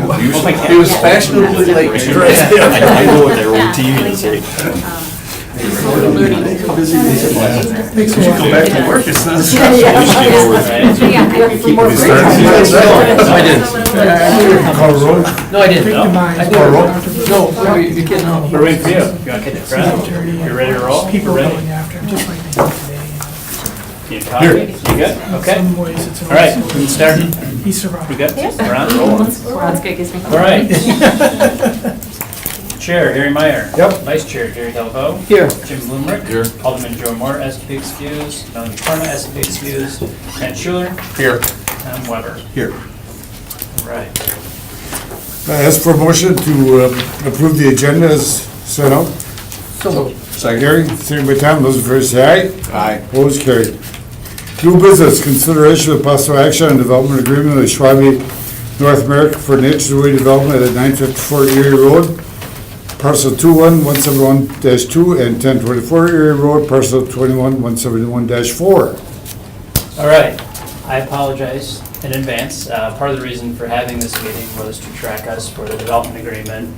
He was fashionably late. I know what their old TV is like. Go back to work, it's not. I didn't. Call roll. No, I didn't. Call roll. No, you're kidding. We're waiting for you. You want to get the crowd? You ready to roll? People We're going ready. after him, just like they did today. You copy? You good? Okay. Some ways it's All right, we can start. He survived. We good? We're on, roll. All right. Chair, Harry Meyer. Yep. Vice Chair, Jerry Delvo. Here. Jim Bloomrick. Here. Alderman Joe Moore, has to be excused. Melanie Parma, has to be excused. Matt Schuler. Here. Tom Weber. Here. All right. Ask for a motion to approve the agenda as set out. So, Second. Gary, second by Tom, those in favor say aye. Aye. Opposed, carried. New business, consideration of possible action on development agreement with Schwabe North America for nature redevelopment at 954 Erie Road, parcel 21-171-2 and 1024 Erie Road, parcel 21-171-4. All right, I apologize in advance. Part of the reason for having this meeting was to track us for the development agreement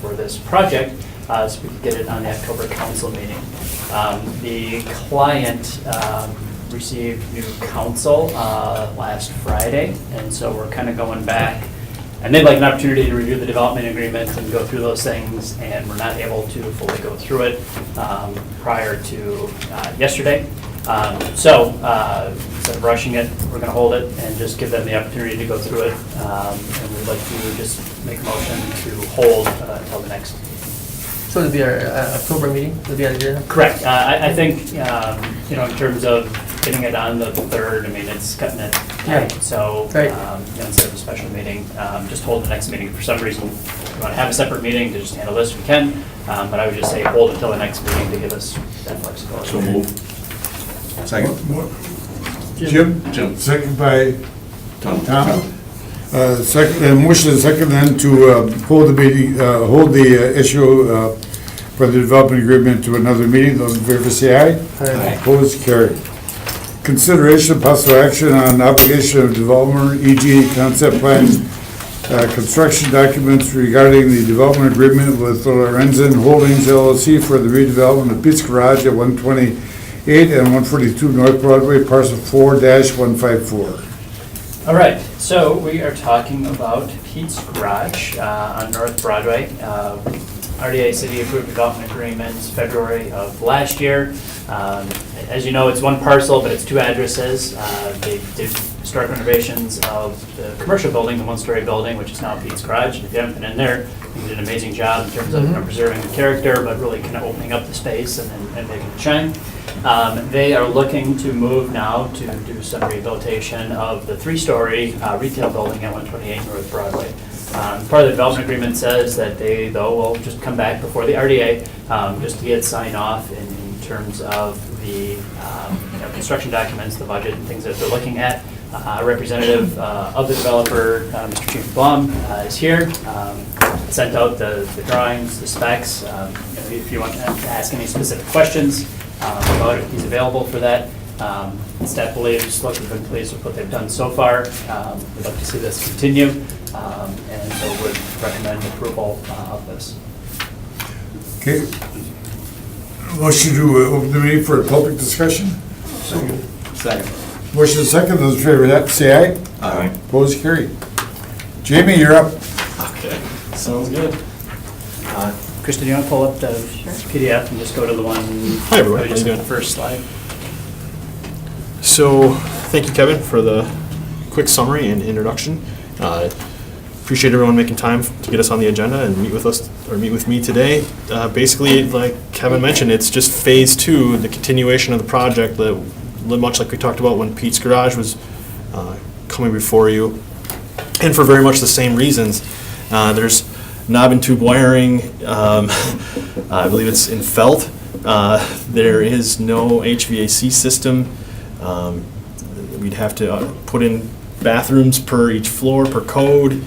for this project, so we could get it on the October council meeting. The client received new counsel last Friday, and so we're kind of going back, and they'd like an opportunity to review the development agreement and go through those things, and we're not able to fully go through it prior to yesterday. So instead of rushing it, we're going to hold it and just give them the opportunity to go through it. And we'd like to just make a motion to hold until the next. so it'll be our October meeting, it'll be our agenda? Correct. I think, you know, in terms of getting it on the 3rd, I mean, it's cutting it tight. So, Right. you know, instead of a special meeting, just hold the next meeting. For some reason, if you want to have a separate meeting to just handle this, we can. But I would just say hold until the next meeting to give us that flexibility. So move. Second. Jim? Second by Tom. Motion and second then to hold the meeting, hold the issue for the development agreement to another meeting. Those in favor say aye. Aye. Opposed, carried. Consideration of possible action on obligation of development, e.g. concept plans, construction documents regarding the development agreement with Lorenzen Holdings LLC for the redevelopment of Pete's Garage at 128 and 142 North Broadway, parcel 4-154. All right, so we are talking about Pete's Garage on North Broadway. RDA City approved development agreements February of last year. As you know, it's one parcel, but it's two addresses. They did start renovations of the commercial building, the one-story building, which is now Pete's Garage. And if you haven't been in there, you did an amazing job in terms of preserving the character, but really kind of opening up the space and making it shine. They are looking to move now to do some rehabilitation of the three-story retail building at 128 North Broadway. Part of the development agreement says that they, though, will just come back before the RDA just to get sign off in terms of the construction documents, the budget, and things that they're looking at. A representative of the developer, Mr. Chief Blum, is here. Sent out the drawings, the specs. If you want to ask any specific questions about it, he's available for that. Staff believes, look, we've been pleased with what they've done so far. We'd like to see this continue, and so would recommend approval of this. Okay. Motion to open the meeting for a public discussion. Second. Motion and second, those in favor of that, say aye. Aye. Opposed, carried. Jamie, you're up. Okay, sounds good. Krista, do you want to pull up the PDF and just go to the one? Hi, everyone. How you Just doing? the first slide. So, thank you, Kevin, for the quick summary and introduction. Appreciate everyone making time to get us on the agenda and meet with us, or meet with me today. Basically, like Kevin mentioned, it's just phase 2, the continuation of the project, much like we talked about when Pete's Garage was coming before you, and for very much the same reasons. There's knob and tube wiring, I believe it's in felt. There is no HVAC system. We'd have to put in bathrooms per each floor, per code.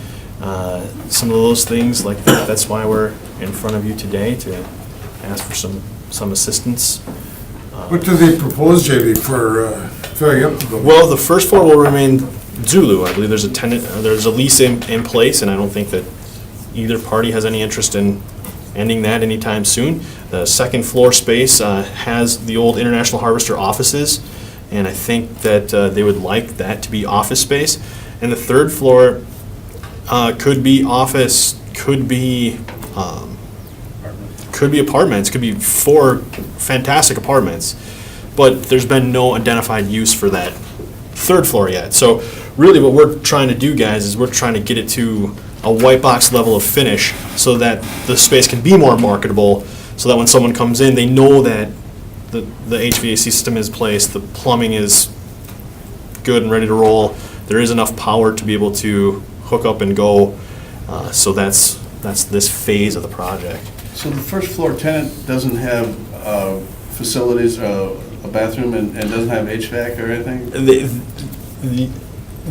Some of those things like that. That's why we're in front of you today, to ask for some assistance. What do they propose, JD, for filling up the building? Well, the first floor will remain Zulu. I believe there's a tenant, there's a lease in place, and I don't think that either party has any interest in ending that anytime soon. The second floor space has the old International Harvester offices, and I think that they would like that to be office space. And the third floor could be office, could be apartments, could be 4 fantastic apartments, but there's been no identified use for that third floor yet. So really what we're trying to do, guys, is we're trying to get it to a white box level of finish so that the space can be more marketable, so that when someone comes in, they know that the HVAC system is placed, the plumbing is good and ready to roll, there is enough power to be able to hook up and go. So that's this phase of the project. So the first floor tenant doesn't have facilities, a bathroom, and doesn't have HVAC or anything?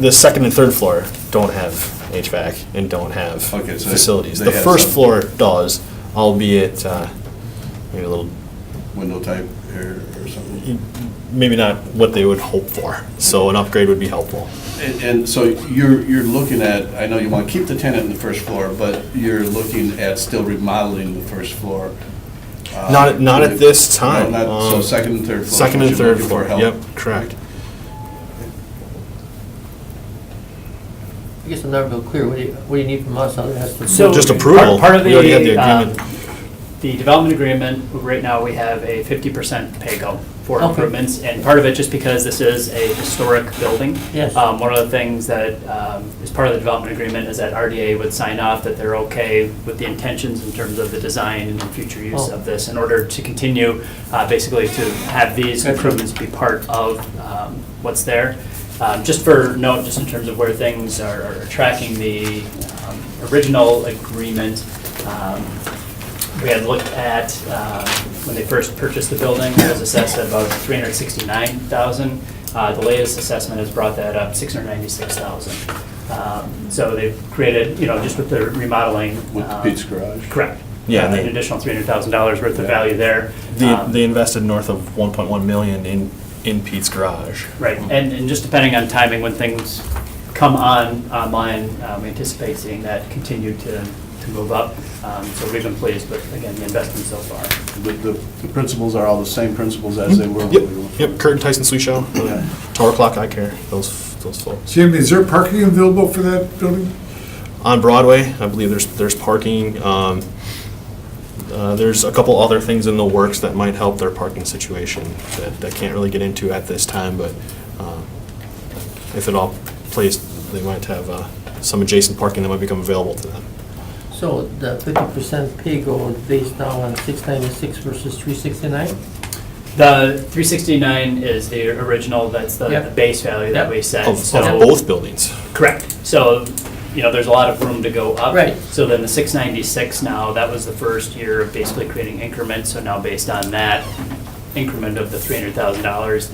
The second and third floor don't have HVAC and don't have Okay, so facilities. they The have first some- floor does, albeit maybe a little, Window type or something? maybe not what they would hope for. So an upgrade would be helpful. And so you're looking at, I know you want to keep the tenant in the first floor, but you're looking at still remodeling the first floor? Not at this time. No, not- So second and third floor? Second is and what you're third looking floor, for help? yep, correct. I guess I'm not real clear, what do you need from us other than us to? So Just approval. Part of We already have the the, agreement. the development agreement, right now, we have a 50% pay-go for Okay. improvements, and part of it just because this is a historic building. Yes. One of the things that is part of the development agreement is that RDA would sign off that they're okay with the intentions in terms of the design and future use Oh. of this in order to continue, basically to have these Gotcha. improvements be part of what's there. Just for note, just in terms of where things are tracking, the original agreement, we had looked at, when they first purchased the building, it was assessed at about $369,000. The latest assessment has brought that up $696,000. So they've created, just with the remodeling. With the Pete's Garage? Correct. Yeah, and An they- additional $300,000 worth of value there. They invested north of 1.1 million in Pete's Garage. Right, and just depending on timing, when things come online, we anticipate seeing that continue to move up. So we've been pleased with, again, the investment so far. The principles are all the same principles as they were? Yep, Kurt and Tyson Sweet Show, Tower Clock Eye Care, those folks. Jim, is there parking available for that building? On Broadway, I believe there's parking. There's a couple other things in the works that might help their parking situation that I can't really get into at this time, but if it all plays, they might have some adjacent parking that might become available to them. So the 50% pay go is based now on 696 versus 369? The 369 is the original, that's the Yep. base value that we set. Of So- both buildings. Correct. So, there's a lot of room to go up. Right. So then the 696 now, that was the first year of basically creating increments. So now based on that increment of the $300,000,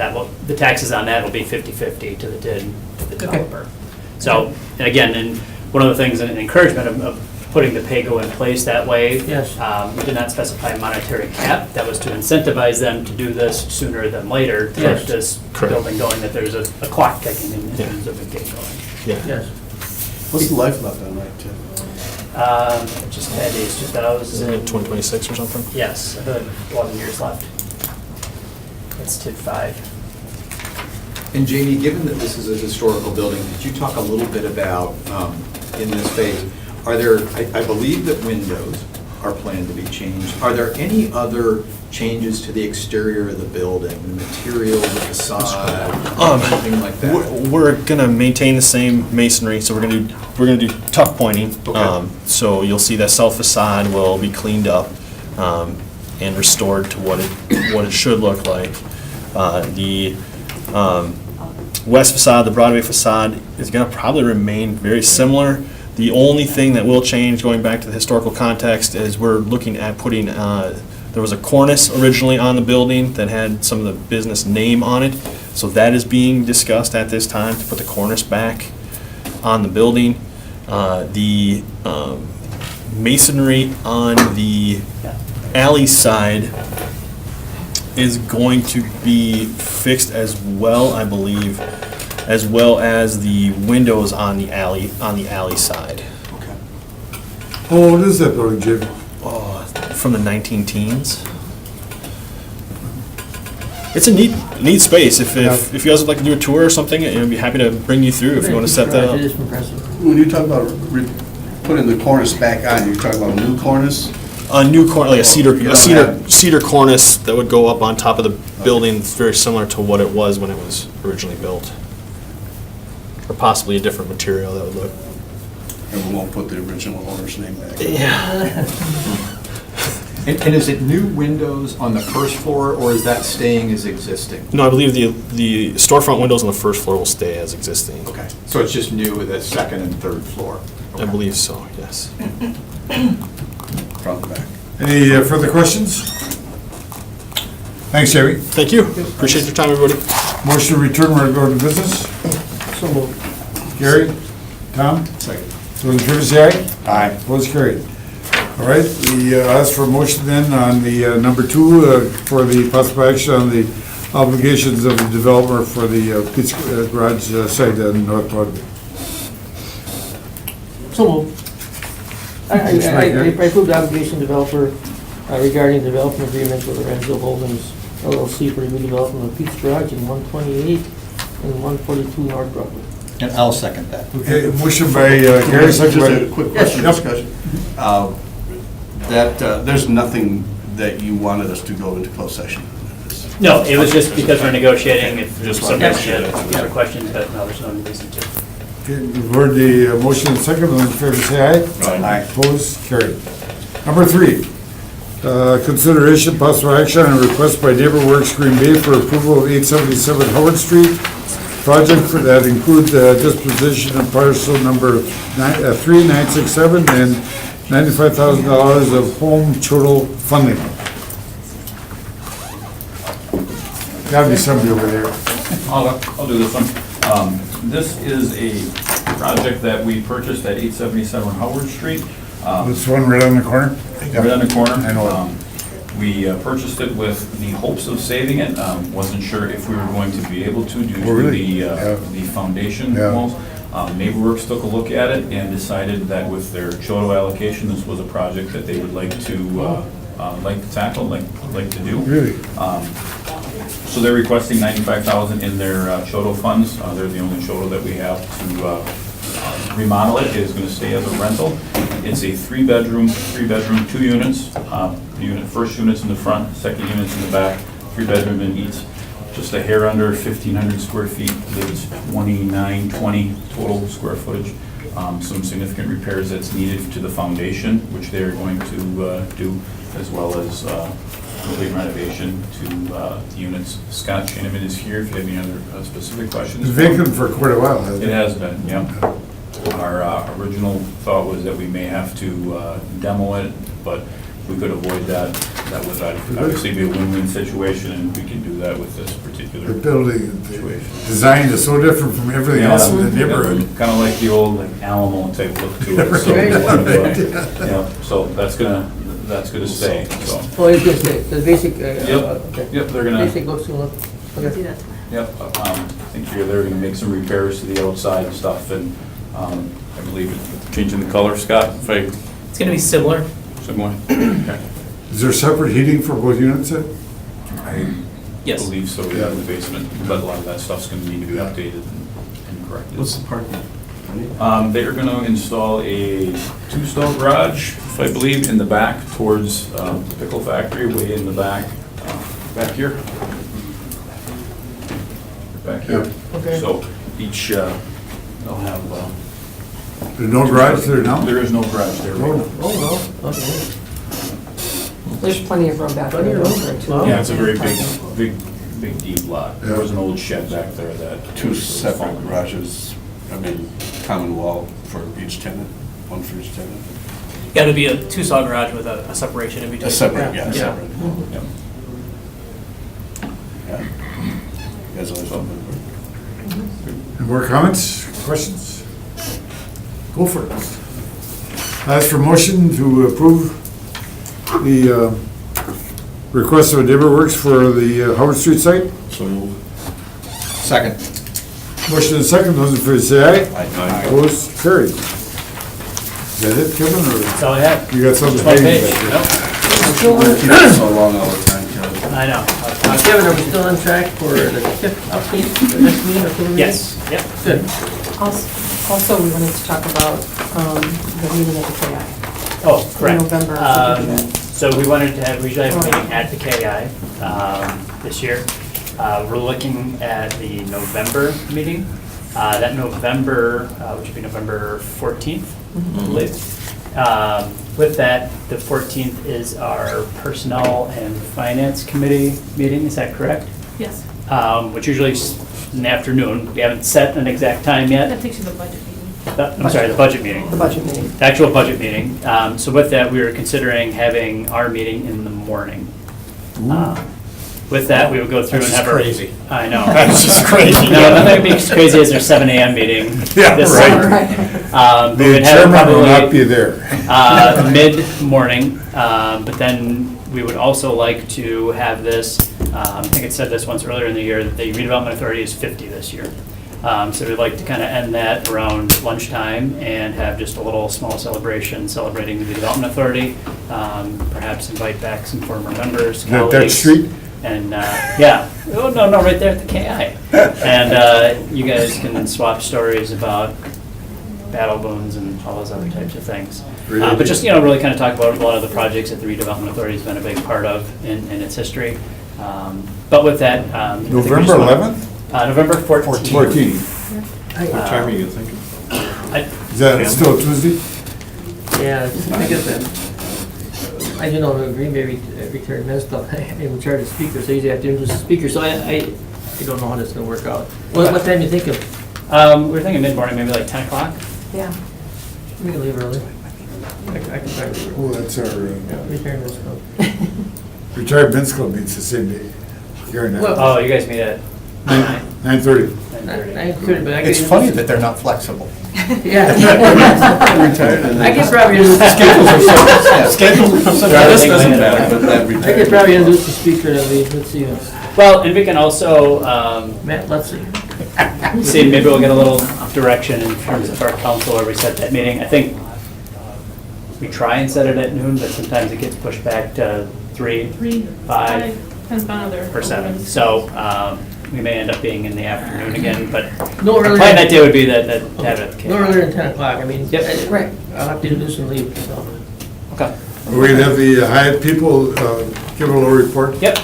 the taxes on that will be 50/50 to the developer. So, and again, and one of the things, an encouragement of putting the pay-go in place that way. Yes. We did not specify a monetary cap. That was to incentivize them to do this sooner than later to Yes. get this Correct. building going, that there's a clock ticking in Yeah. terms of it getting going. Yeah. Yes. What's the life left on that, Tim? Just had these 2000. Isn't it 2026 or something? Yes, I had 11 years left. It's TID 5. And Jamie, given that this is a historical building, could you talk a little bit about, in this phase, are there, I believe that windows are planned to be changed. Are there any other changes to the exterior of the building, the material, the facade, anything like that? We're gonna maintain the same masonry, so we're gonna do tuck pointing. Okay. So you'll see that south facade will be cleaned up and restored to what it should look like. The west facade, the Broadway facade, is gonna probably remain very similar. The only thing that will change, going back to the historical context, is we're looking at putting, there was a cornice originally on the building that had some of the business name on it. So that is being discussed at this time, to put the cornice back on the building. The masonry on the alley side is going to be fixed as well, I believe, as well as the windows on the alley side. Okay. Oh, what is that building, Jim? From the 19 teens. It's a neat space. If you guys would like to do a tour or something, I'd be happy to bring you through if you want to set that up. It is impressive. When you talk about putting the cornice back on, you're talking about a new cornice? A new cornice, like You don't cedar cornice that would go up on top of the building. It's very similar to what it was when it was originally built, or possibly a different material that would look. And we won't put the original owner's name back. Yeah. And is it new windows on the first floor, or is that staying as existing? No, I believe the storefront windows on the first floor will stay as existing. Okay, so it's just new with the second and third floor? I believe so. Yes. Front and back. Any further questions? Thanks, Jamie. Thank you. Appreciate your time, everybody. Motion to return, we're going to business. So moved. Gary? Tom? Second. Those in favor say aye. Aye. Opposed, carried. All right, we ask for a motion then on the number 2 for the possible action on the obligations of the developer for the Pizza Garage site on North Broadway. So moved. I approve the obligation developer regarding development agreement with Lorenzo Holdings LLC for the redevelopment of Pete's Garage in 128 and 142 North Broadway. And I'll second that. Okay, motion by Gary, second Just by... a quick question, Yep. discussion. There's nothing that you wanted us to go into closed session. No, it was just because we're negotiating, if Just somebody wanted to had make sure. other questions, but no, there's no reason to. Okay, we've heard the motion and second, those in favor say aye. Aye. Opposed, carried. Number 3, consideration possible action on a request by NeighborWorks Green Bay for approval of 877 Howard Street. Project for that includes disposition of parcel number 3967 and $95,000 of home total funding. Gotta be somebody over there. I'll do this one. This is a project that we purchased at 877 Howard Street. This one right on the corner? Right on the corner. I know it. We purchased it with the hopes of saving it. Wasn't sure if we were going to be able to due Oh, to really? Yeah. the foundation Yeah. walls. NeighborWorks took a look at it and decided that with their Choto allocation, this was a project that they would like to tackle, like to do. Really? So they're requesting $95,000 in their Choto funds. They're the only Choto that we have to remodel it. It is going to stay as a rental. It's a three-bedroom, 2 units. First unit's in the front, second unit's in the back, 3-bedroom in each. Just a hair under 1,500 square feet. It's 2920 total square footage. Some significant repairs that's needed to the foundation, which they're going to do, as well as complete renovation to the units. Scott Shanaman is here if you have any other specific questions. It's vacant for quite a while, hasn't It it? has been, yeah. Our original thought was that we may have to demo it, but we could avoid that. That would obviously be a win-win situation, and we can do that with this particular The building, the situation. design is so different from everything else in the neighborhood. Kind of like the old Alamo type look to it. So, yeah, so that's gonna stay, so. Oh, it's going to stay, the basic, okay. Yep, they're gonna, Basic looks going to look, okay. yep, I think they're gonna make some repairs to the outside and stuff, and I believe changing the color, Scott, if I, It's gonna be similar. similar. Okay. Is there separate heating for both units then? I Yes. believe so, yeah, in the basement, but a lot of that stuff's gonna need to be updated and corrected. What's the parking? They're gonna install a 2-stall garage, if I believe, in the back towards the pickle factory, way in the back, back here. Back here. Okay. So each, they'll have, There's no garage there now? there is no garage there. right now. Oh, no, okay. There's plenty of room back Plenty there. of room. for two. Wow. Yeah, it's a very big deep lot. There Yeah. was an old shed back there that. Two separate garages, common wall for each tenant, one for each tenant. Got to be a 2-stall garage with a separation in between. A separate, yeah, Yeah. separate. Yep. Yeah. You guys always love it. Any more comments, questions? Go for it. Ask for motion to approve the request of NeighborWorks for the Howard Street site. So, Second. Motion and second, those in favor say aye. Aye. Opposed, carried. Is that it, Kevin, or That's all I have. you got something? One page. hanging back there? Nope. Keep it so long all the time, Kevin. I know. Kevin, are we still on track for the TIP update, for the next meeting, October meeting? Yes, yep. Good. Also, we wanted to talk about the meeting at the KI. Oh, correct. November. So we wanted to have, we usually have a meeting at the KI this year. We're looking at the November meeting. That November, which would be November 14th, I believe. With that, the 14th is our Personnel and Finance Committee meeting, is that correct? Yes, Which usually is in the afternoon. We haven't set an exact time yet. that takes you to the budget meeting. I'm sorry, the budget meeting. The budget meeting. The actual budget meeting. So with that, we were considering having our meeting in the morning. With that, we would go through and have our. That's just crazy. I know. That's just crazy. No, nothing would be as crazy as our 7 AM meeting. Yeah, this right. summer. Right. But we'd The have it chairman will not be probably there. mid-morning. But then we would also like to have this, I think it said this once earlier in the year, that the Redevelopment Authority is 50 this year. So we'd like to kind of end that around lunchtime and have just a little small celebration celebrating the Redevelopment Authority. Perhaps invite back some former members, That colleagues. street? And, yeah, oh, no, right there at the KI. And you guys can swap stories about battle wounds and all those other types of things. But just, really kind of talk about a lot of the projects that the Redevelopment Authority has been a big part of in its history. But with that. I think we November just want- 11th? November 14th. 14. What time are you thinking? Is that still Tuesday? Yeah, I guess that. I do know the Green Bay retired men stuff, I'm in charge of speakers, so usually I have to introduce the speaker, so I don't know how that's gonna work out. What time do you think of? We're thinking mid-morning, maybe like 10 o'clock. Yeah. We can leave early. I can try to leave Oh, that's our early. Retired men's club. retired men's club meets the same day. Here and Well- now. Oh, you guys meet at 9:30. 9:30. I could, but I It's could. funny that they're not flexible. Yeah. Retired and I could probably introduce the Schedules are so. This doesn't matter, but that I retired. could probably introduce the speaker that we, let's see, Well, and we can also, Matt, let's see. see, maybe we'll get a little direction in terms of our council where we set that meeting. I think we try and set it at noon, but sometimes it gets pushed back to 3, 5, Depends on other. or 7. So we may end up being in the afternoon again, but No our earlier. plan that day would be that have it. No earlier than 10 o'clock, I mean. Yep. Right. I'll have to introduce and leave, so. Okay. We're gonna have the Hyatt people give a little report. Yep.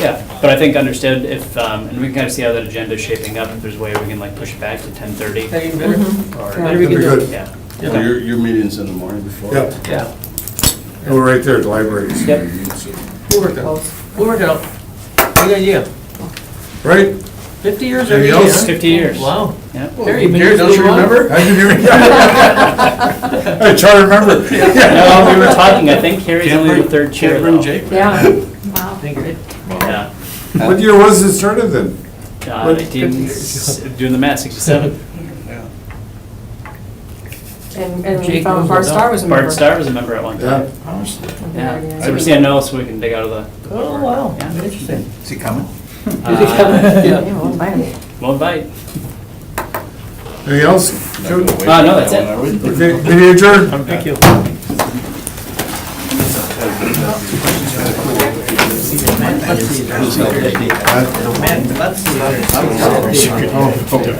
Yeah, but I think understood if, and we can kind of see how that agenda is shaping up, if there's a way we can like push it back to 10:30. That even better? Or, Better we That'd can be do. good. yeah. So your meeting's in the morning before? Yeah, Yeah, we're right there at the library. Yep. we'll work it out. We'll work it out. Good idea. Right? 50 years Anything every day, else? huh? 50 years. Wow. Yeah. Terry, you've been Jared, here don't so you long? remember? I didn't even. I try to remember. No, we were talking, I think Carrie's only the third chair Can't bring though. Jake? Yeah. Wow. Think of it. Yeah. What year was it started then? 19, doing the math, 67. And we Jake found Roosevelt. Bart Starr was a member. Bart Starr was a member at one Yeah. time. Yeah. Yeah, so we're seeing else we can dig out of the. Oh, wow, Yeah. interesting. Is he coming? Yeah. Yeah, we'll invite him. Won't bite. Anything else? Not gonna wait No, for that's that it. one, are we? Okay, meeting adjourned. Thank you. Let's see. Matt, let's see.